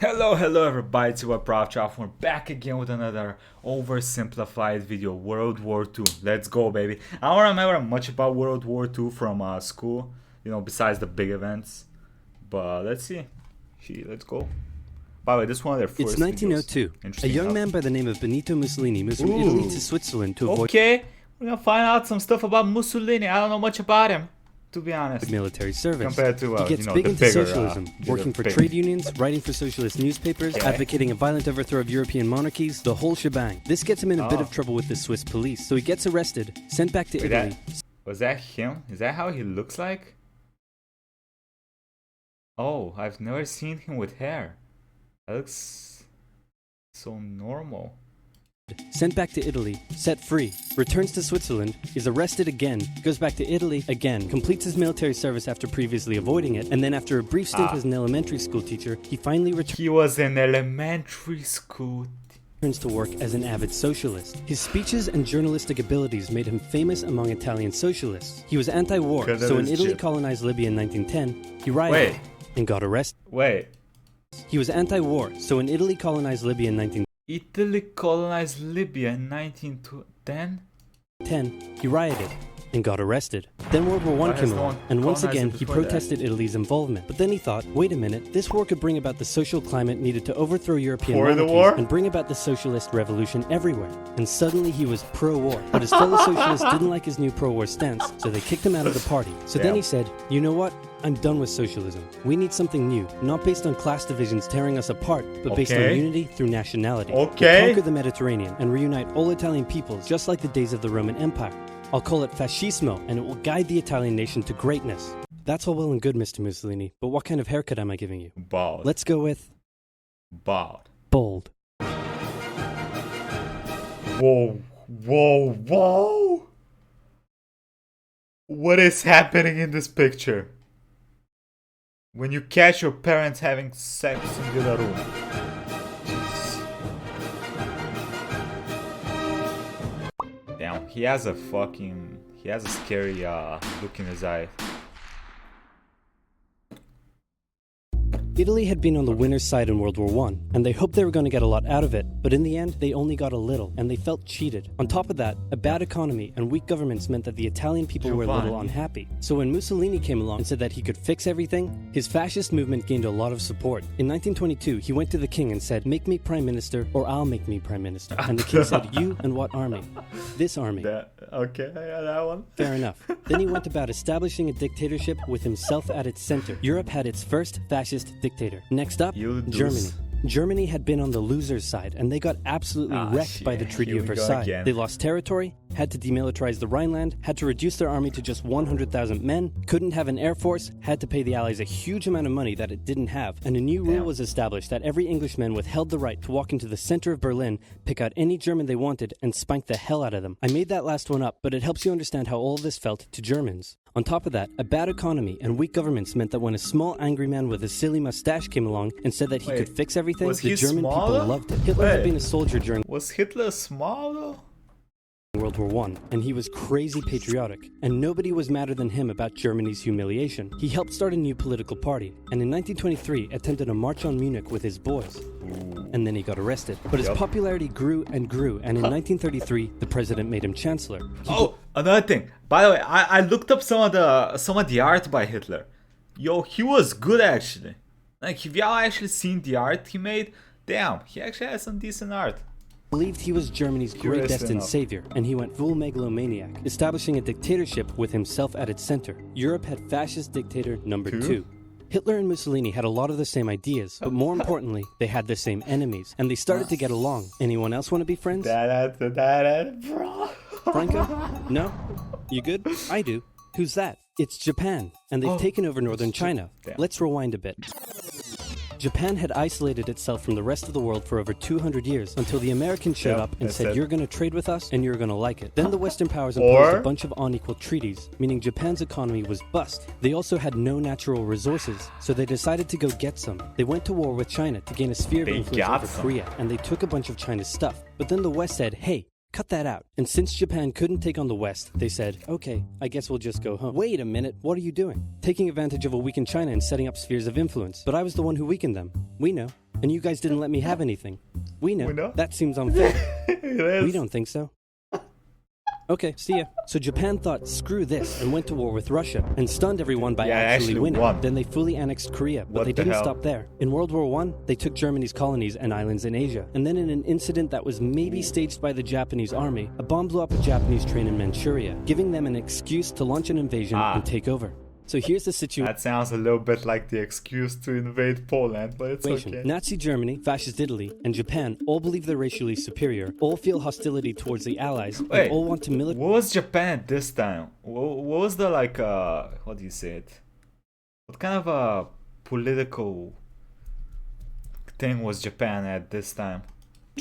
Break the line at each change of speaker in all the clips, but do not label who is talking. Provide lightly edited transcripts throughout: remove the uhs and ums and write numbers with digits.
Hello everybody, it's your Proftrof. We're back again with another oversimplified video, World War II. Let's go, baby. I don't remember much about World War II from school, besides the big events. But let's see. Let's go. By the way, this one of their first
It's 1902. A young man by the name of Benito Mussolini moves from Italy to Switzerland to avoid
we're gonna find out some stuff about Mussolini. I don't know much about him, to be honest.
military service.
Compared to,
he gets big into socialism, working for trade unions, writing for socialist newspapers, advocating a violent overthrow of European monarchies, the whole shebang. This gets him in a bit of trouble with the Swiss police, so he gets arrested, sent back to Italy.
Was that him? Is that how he looks like? Oh, I've never seen him with hair. That looks so normal.
Sent back to Italy, set free, returns to Switzerland, is arrested again, goes back to Italy again, completes his military service after previously avoiding it, and then after a brief stint as an elementary school teacher, he finally returns.
He was in elementary school.
Turns to work as an avid socialist. His speeches and journalistic abilities made him famous among Italian socialists. He was anti-war, so when Italy colonized Libya in 1910, he rioted and got arrested. He was anti-war, so when Italy colonized Libya in 1910,
Italy colonized Libya in 1910?
He rioted and got arrested. Then World War I came along, and once again he protested Italy's involvement. But then he thought, wait a minute, this war could bring about the social climate needed to overthrow European monarchies and bring about the socialist revolution everywhere. And suddenly he was pro-war. But his fellow socialists didn't like his new pro-war stance, so they kicked him out of the party. So then he said, you know what? I'm done with socialism. We need something new, not based on class divisions tearing us apart, but based on unity through nationality. We'll conquer the Mediterranean and reunite all Italian peoples, just like the days of the Roman Empire. I'll call it fascismo, and it will guide the Italian nation to greatness. That's all well and good, Mr. Mussolini, but what kind of haircut am I giving you?
Bald.
Let's go with...
bald.
Bold.
Whoa. What is happening in this picture? When you catch your parents having sex in the other room. Jeez. Damn, he has a scary look in his eye.
Italy had been on the winner's side in World War I, and they hoped they were going to get a lot out of it, but in the end, they only got a little, and they felt cheated. On top of that, a bad economy and weak governments meant that the Italian people were a little unhappy. So when Mussolini came along and said that he could fix everything, his fascist movement gained a lot of support. In 1922, he went to the king and said, make me prime minister, or I'll make me prime minister. And the king said, you and what army? This army.
That one.
Fair enough. Then he went about establishing a dictatorship with himself at its center. Europe had its first fascist dictator. Next up, Germany. Germany had been on the loser's side, and they got absolutely wrecked by the Treaty of Versailles. They lost territory, had to demilitarize the Rhineland, had to reduce their army to just 100,000 men, couldn't have an air force, had to pay the Allies a huge amount of money that it didn't have, and a new rule was established that every Englishman withheld the right to walk into the center of Berlin, pick out any German they wanted, and spank the hell out of them. I made that last one up, but it helps you understand how all of this felt to Germans. On top of that, a bad economy and weak governments meant that when a small angry man with a silly mustache came along and said that he could fix everything, the German people loved it. Hitler had been a soldier during...
Was Hitler small though?
World War I, and he was crazy patriotic, and nobody was madder than him about Germany's humiliation. He helped start a new political party, and in 1923 attempted a march on Munich with his boys. And then he got arrested. But his popularity grew and grew, and in 1933 the president made him chancellor.
Another thing. By the way, I looked up some of the art by Hitler. Yo, he was good actually. Like, if y'all actually seen the art he made, damn, he actually has some decent art.
Believed he was Germany's great destined savior, and he went full megalomaniac, establishing a dictatorship with himself at its center. Europe had fascist dictator number 2. Hitler and Mussolini had a lot of the same ideas, but more importantly, they had the same enemies, and they started to get along. Anyone else want to be friends? Franco? No? You good? I do. Who's that? It's Japan, and they've taken over northern China. Let's rewind a bit. Japan had isolated itself from the rest of the world for over 200 years until the Americans showed up and said, you're going to trade with us and you're going to like it. Then the Western powers imposed a bunch of unequal treaties, meaning Japan's economy was bust. They also had no natural resources, so they decided to go get some. They went to war with China to gain a sphere of influence over Korea, and they took a bunch of China's stuff. But then the West said, hey, Cut that out. And since Japan couldn't take on the West, they said, okay, I guess we'll just go home. Wait a minute, what are you doing? Taking advantage of a weakened China and setting up spheres of influence. But I was the one who weakened them. We know. And you guys didn't let me have anything. We know. That seems unfair. We don't think so. Okay, see ya. So Japan thought, screw this, and went to war with Russia, and stunned everyone by actually winning.
Won.
Then they fully annexed Korea, but they didn't stop there. In World War I, they took Germany's colonies and islands in Asia. And then in an incident that was maybe staged by the Japanese army, a bomb blew up a Japanese train in Manchuria, giving them an excuse to launch an invasion and take over. So here's the situation.
That sounds a little bit like the excuse to invade Poland, but it's okay.
Nazi Germany, Fascist Italy, and Japan all believe they're racially superior, all feel hostility towards the Allies, and all want to militarize.
What was Japan this time? What was the, like, what do you say it? What kind of a political thing was Japan at this time?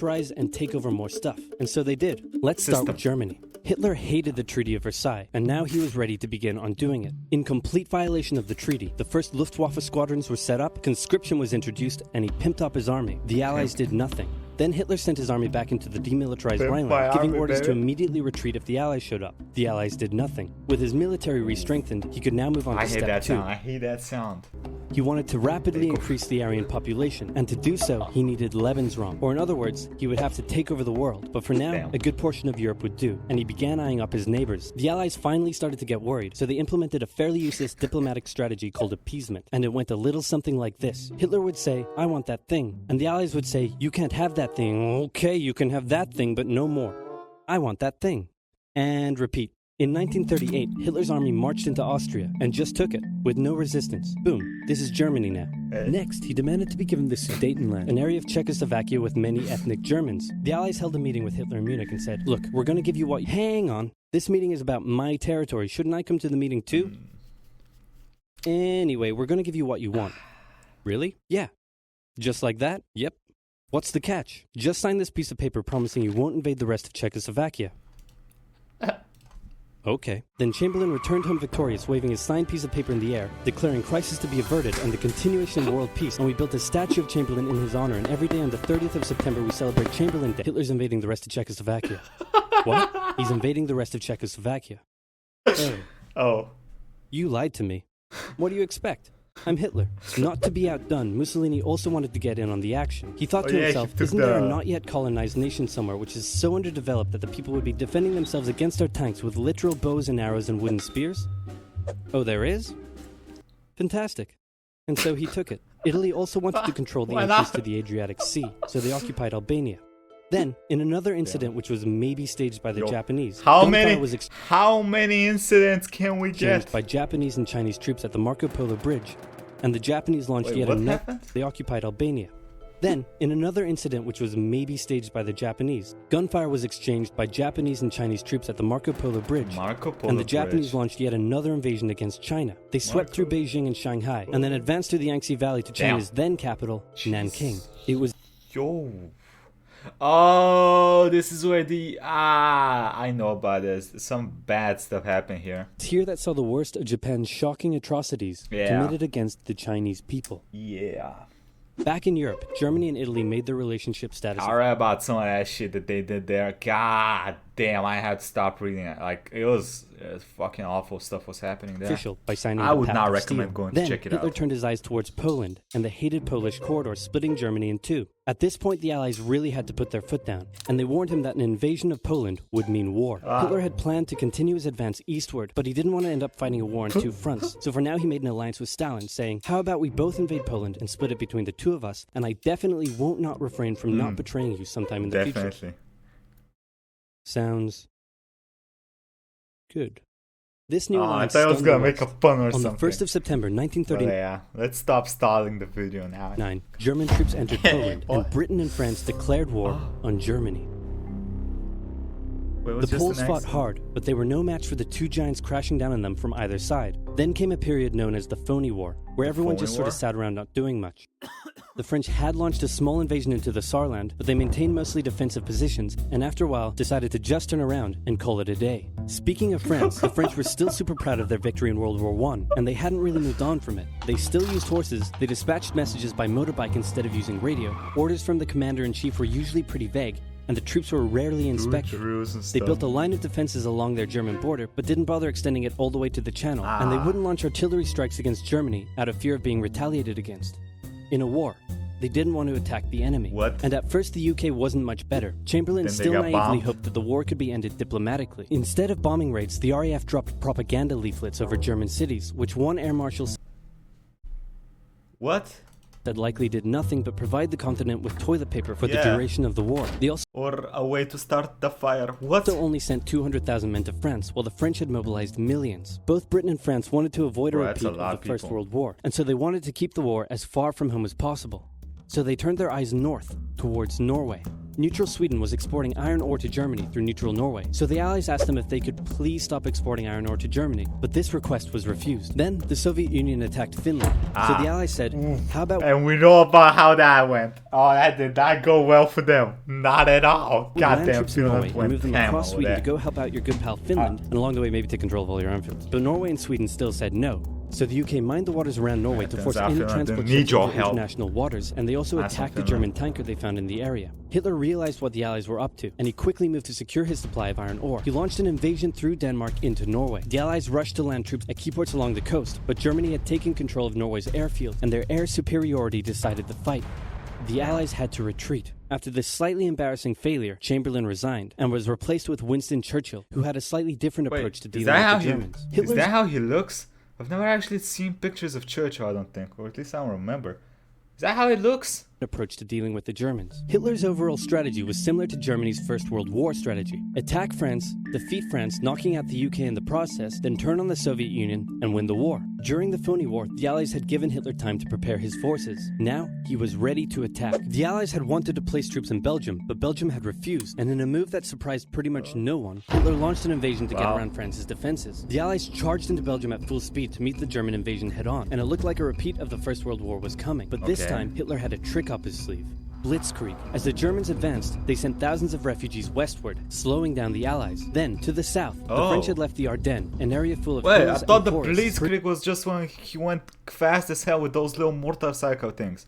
And take over more stuff. And so they did. Let's start with Germany. Hitler hated the Treaty of Versailles, and now he was ready to begin undoing it. In complete violation of the treaty, the first Luftwaffe squadrons were set up, conscription was introduced, and he pimped up his army. The Allies did nothing. Then Hitler sent his army back into the demilitarized Rhineland, giving orders to immediately retreat if the Allies showed up. The Allies did nothing. With his military re-strengthened, he could now move on to step 2.
I hate that sound.
He wanted to rapidly increase the Aryan population, and to do so, he needed Lebensraum. Or in other words, he would have to take over the world. But for now, a good portion of Europe would do, and he began eyeing up his neighbors. The Allies finally started to get worried, so they implemented a fairly useless diplomatic strategy called appeasement, and it went a little something like this. Hitler would say, I want that thing, and the Allies would say, you can't have that thing. Okay, you can have that thing, but no more. I want that thing. And repeat. In 1938, Hitler's army marched into Austria and just took it, with no resistance. Boom, this is Germany now. Next, he demanded to be given the Sudetenland, an area of Czechoslovakia with many ethnic Germans. The Allies held a meeting with Hitler in Munich and said, look, we're going to give you what... Hang on, this meeting is about my territory. Shouldn't I come to the meeting too? Anyway, we're going to give you what you want. Really? Yeah. Just like that? Yep. What's the catch? Just sign this piece of paper promising you won't invade the rest of Czechoslovakia. Okay. Then Chamberlain returned home victorious, waving his signed piece of paper in the air, declaring crisis to be averted and the continuation of world peace. And we built a statue of Chamberlain in his honor, and every day on the 30th of September we celebrate Chamberlain Day. Hitler's invading the rest of Czechoslovakia. What? He's invading the rest of Czechoslovakia.
Oh.
You lied to me. What do you expect? I'm Hitler. Not to be outdone, Mussolini also wanted to get in on the action. He thought to himself, isn't there a not yet colonized nation somewhere which is so underdeveloped that the people would be defending themselves against our tanks with literal bows and arrows and wooden spears? Oh, there is? Fantastic. And so he took it. Italy also wanted to control the entrance to the Adriatic Sea, so they occupied Albania. Then, in another incident which was maybe staged by the Japanese,
how many incidents can we get?
By Japanese and Chinese troops at the Marco Polo Bridge, and the Japanese launched yet another. They occupied Albania. Then, in another incident which was maybe staged by the Japanese, gunfire was exchanged by Japanese and Chinese troops at the Marco Polo Bridge, and the Japanese launched yet another invasion against China. They swept through Beijing and Shanghai, and then advanced through the Yangtze Valley to China's then capital, Nanking. It was...
Oh, this is where I know about this. Some bad stuff happened here.
It's here that saw the worst of Japan's shocking atrocities committed against the Chinese people.
Yeah.
Back in Europe, Germany and Italy made their relationship status.
I read about some of that shit that they did there. God damn, I had to stop reading it. Like, it was fucking awful stuff was happening there.
Official by signing
I would not recommend going to check it out.
Hitler turned his eyes towards Poland and the hated Polish corridor, splitting Germany in two. At this point, the Allies really had to put their foot down, and they warned him that an invasion of Poland would mean war. Hitler had planned to continue his advance eastward, but he didn't want to end up fighting a war on two fronts. So for now, he made an alliance with Stalin, saying, how about we both invade Poland and split it between the two of us, and I definitely won't not refrain from not betraying you sometime in the future. Sounds good. This new
I thought I was gonna make a pun or something.
On the 1st of September, 1939.
Yeah, let's stop stalling the video now.
German troops entered Poland, and Britain and France declared war on Germany. The Poles fought hard, but they were no match for the two giants crashing down on them from either side. Then came a period known as the Phony War, where everyone just sort of sat around not doing much. The French had launched a small invasion into the Saarland, but they maintained mostly defensive positions, and after a while decided to just turn around and call it a day. Speaking of France, the French were still super proud of their victory in World War I, and they hadn't really moved on from it. They still used horses, they dispatched messages by motorbike instead of using radio, orders from the commander-in-chief were usually pretty vague, and the troops were rarely inspected. They built a line of defenses along their German border, but didn't bother extending it all the way to the Channel, and they wouldn't launch artillery strikes against Germany out of fear of being retaliated against. In a war, they didn't want to attack the enemy. And at first the UK wasn't much better. Chamberlain still naively hoped that the war could be ended diplomatically. Instead of bombing raids, the RAF dropped propaganda leaflets over German cities, which one air marshal that likely did nothing but provide the continent with toilet paper for the duration of the war. They also
a way to start the fire.
only sent 200,000 men to France, while the French had mobilized millions. Both Britain and France wanted to avoid a repeat of the First World War, and so they wanted to keep the war as far from home as possible. So they turned their eyes north, towards Norway. Neutral Sweden was exporting iron ore to Germany through neutral Norway, so the Allies asked them if they could please stop exporting iron ore to Germany, but this request was refused. Then, the Soviet Union attacked Finland, so the Allies said, how about...
And we know about how that went. Oh, that did not go well for them. Not at all. Goddamn Finland went
move them across Sweden to go help out your good pal Finland, and along the way maybe take control of all your airfields. But Norway and Sweden still said no. So the UK mined the waters around Norway to force any transport ships into international waters, and they also attacked the German tanker they found in the area. Hitler realized what the Allies were up to, and he quickly moved to secure his supply of iron ore. He launched an invasion through Denmark into Norway. The Allies rushed to land troops at key ports along the coast, but Germany had taken control of Norway's airfield, and their air superiority decided the fight. The Allies had to retreat. After this slightly embarrassing failure, Chamberlain resigned and was replaced with Winston Churchill, who had a slightly different approach to dealing with the Germans.
Is that how he looks? I've never actually seen pictures of Churchill, I don't think, or at least I don't remember. Is that how it looks?
Approach to dealing with the Germans. Hitler's overall strategy was similar to Germany's First World War strategy. Attack France, defeat France, knocking out the UK in the process, then turn on the Soviet Union and win the war. During the phony war, the Allies had given Hitler time to prepare his forces. Now, he was ready to attack. The Allies had wanted to place troops in Belgium, but Belgium had refused, and in a move that surprised pretty much no one, Hitler launched an invasion to get around France's defenses. The Allies charged into Belgium at full speed to meet the German invasion head-on, and it looked like a repeat of the First World War was coming. But this time, Hitler had a trick up his sleeve. Blitzkrieg. As the Germans advanced, they sent thousands of refugees westward, slowing down the Allies. Then, to the south, the French had left the Ardennes, an area full of hills
I thought
and
the
forests.
Blitzkrieg was just when he went fast as hell with those little motorcycle things.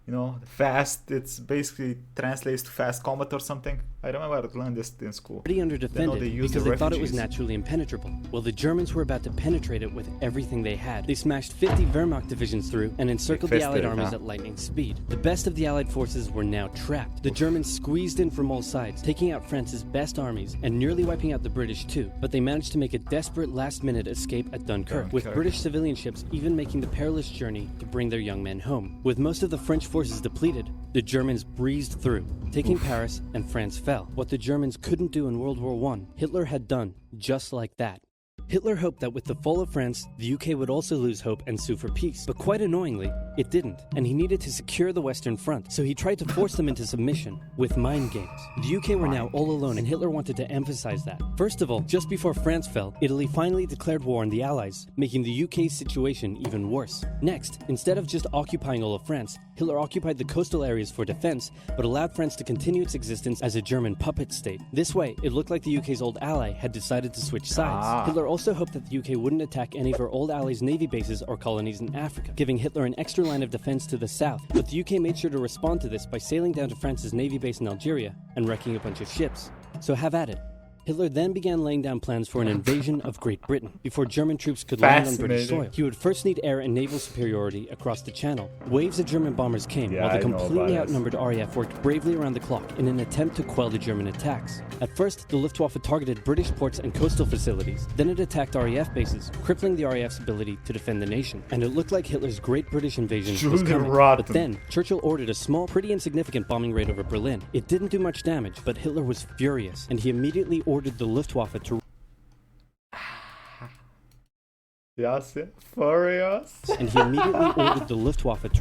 You know, fast, it's basically translates to fast combat or something. I remember I learned this in school.
Pretty underdefended because they thought it was naturally impenetrable. Well, the Germans were about to penetrate it with everything they had. They smashed 50 Wehrmacht divisions through and encircled the Allied armies at lightning speed. The best of the Allied forces were now trapped. The Germans squeezed in from all sides, taking out France's best armies and nearly wiping out the British too. But they managed to make a desperate last-minute escape at Dunkirk, with British civilian ships even making the perilous journey to bring their young men home. With most of the French forces depleted, the Germans breezed through, taking Paris, and France fell. What the Germans couldn't do in World War I, Hitler had done just like that. Hitler hoped that with the fall of France, the UK would also lose hope and sue for peace. But quite annoyingly, it didn't, and he needed to secure the Western Front, so he tried to force them into submission with mind games. The UK were now all alone, and Hitler wanted to emphasize that. First of all, just before France fell, Italy finally declared war on the Allies, making the UK's situation even worse. Next, instead of just occupying all of France, Hitler occupied the coastal areas for defense, but allowed France to continue its existence as a German puppet state. This way, it looked like the UK's old ally had decided to switch sides. Hitler also hoped that the UK wouldn't attack any of her old allies' navy bases or colonies in Africa, giving Hitler an extra line of defense to the south. But the UK made sure to respond to this by sailing down to France's navy base in Algeria and wrecking a bunch of ships. So have at it. Hitler then began laying down plans for an invasion of Great Britain. Before German troops could land on British soil, he would first need air and naval superiority across the Channel. Waves of German bombers came, while the completely outnumbered RAF worked bravely around the clock in an attempt to quell the German attacks. At first, the Luftwaffe targeted British ports and coastal facilities. Then it attacked RAF bases, crippling the RAF's ability to defend the nation. And it looked like Hitler's Great British invasion was coming. But then, Churchill ordered a small, pretty insignificant bombing raid over Berlin. It didn't do much damage, but Hitler was furious, and he immediately ordered the Luftwaffe to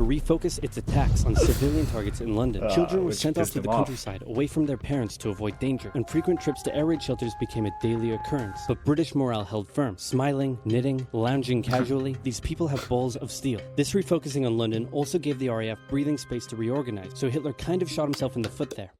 refocus its attacks on civilian targets in London. Children were sent off to the countryside, away from their parents to avoid danger, and frequent trips to air raid shelters became a daily occurrence. But British morale held firm. Smiling, knitting, lounging casually, these people have balls of steel. This refocusing on London also gave the RAF breathing space to reorganize, so Hitler kind of shot himself in the foot there.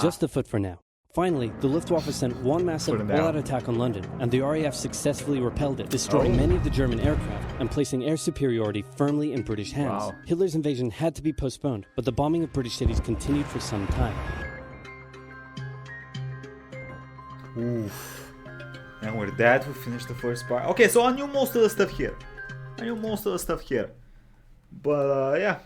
Just the foot for now. Finally, the Luftwaffe sent one massive all-out attack on London, and the RAF successfully repelled it, destroying many of the German aircraft and placing air superiority firmly in British hands. Hitler's invasion had to be postponed, but the bombing of British cities continued for some time.
Oof. And with that, we finished the first part. Okay, so I knew most of the stuff here. But yeah.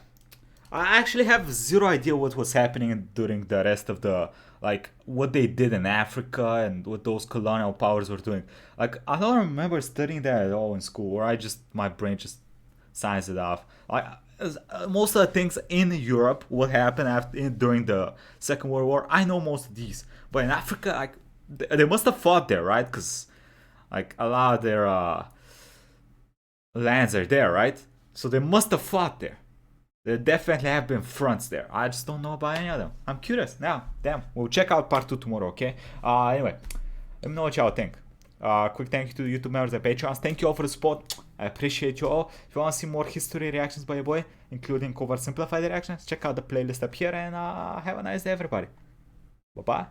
I actually have zero idea what was happening during the rest of the, like, what they did in Africa and what those colonial powers were doing. Like, I don't remember studying that at all in school, or my brain just signs it off. Most of the things in Europe, what happened during the Second World War, I know most of these. But in Africa, like, they must have fought there, right? Because, like, a lot of their lands are there, right? So they must have fought there. There definitely have been fronts there. I just don't know about any of them. I'm curious now. Damn. We'll check out part 2 tomorrow, okay? Anyway, let me know what y'all think. Quick thank you to the YouTube members and Patreons. Thank you all for the support. I appreciate you all. If you want to see more history reactions by your boy, including oversimplified reactions, check out the playlist up here, and have a nice day, everybody. Bye-bye.